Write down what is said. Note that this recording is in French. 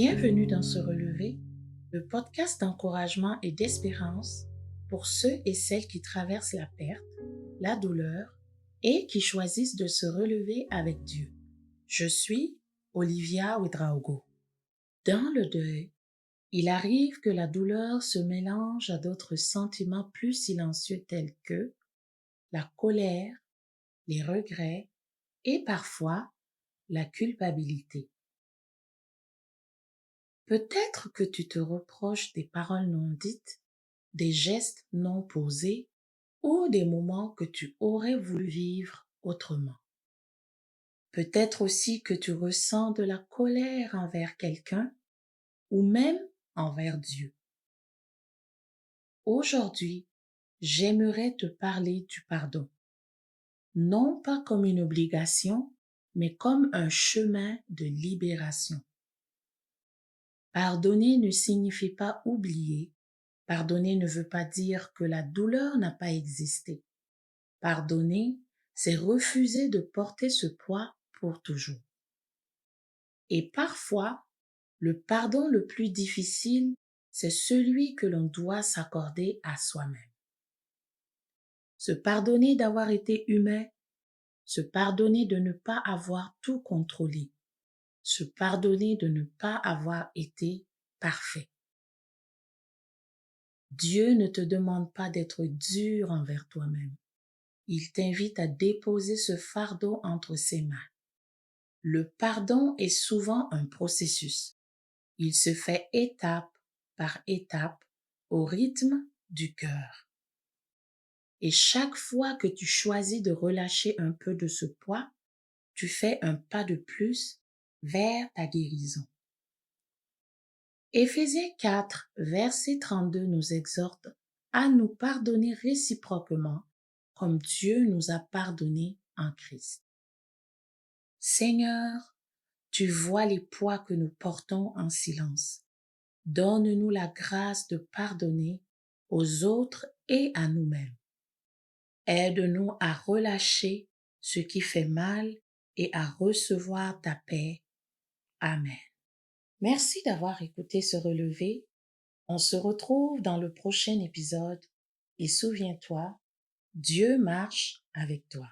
Bienvenue dans Ce Relevé, le podcast d'encouragement et d'espérance pour ceux et celles qui traversent la perte, la douleur et qui choisissent de se relever avec Dieu. Je suis Olivia Ouedraogo. Dans le deuil, il arrive que la douleur se mélange à d'autres sentiments plus silencieux tels que la colère, les regrets et parfois la culpabilité. Peut-être que tu te reproches des paroles non dites, des gestes non posés ou des moments que tu aurais voulu vivre autrement. Peut-être aussi que tu ressens de la colère envers quelqu'un ou même envers Dieu. Aujourd'hui, j'aimerais te parler du pardon, non pas comme une obligation, mais comme un chemin de libération. Pardonner ne signifie pas oublier. Pardonner ne veut pas dire que la douleur n'a pas existé. Pardonner, c'est refuser de porter ce poids pour toujours. Et parfois, le pardon le plus difficile, c'est celui que l'on doit s'accorder à soi-même. Se pardonner d'avoir été humain, se pardonner de ne pas avoir tout contrôlé, se pardonner de ne pas avoir été parfait. Dieu ne te demande pas d'être dur envers toi-même. Il t'invite à déposer ce fardeau entre ses mains. Le pardon est souvent un processus. Il se fait étape par étape au rythme du cœur. Et chaque fois que tu choisis de relâcher un peu de ce poids, tu fais un pas de plus vers ta guérison. Éphésiens 4, verset 32 nous exhorte à nous pardonner réciproquement comme Dieu nous a pardonné en Christ. Seigneur, tu vois les poids que nous portons en silence. Donne-nous la grâce de pardonner aux autres et à nous-mêmes. Aide-nous à relâcher ce qui fait mal et à recevoir ta paix. Amen. Merci d'avoir écouté Ce Relevé. On se retrouve dans le prochain épisode et souviens-toi, Dieu marche avec toi.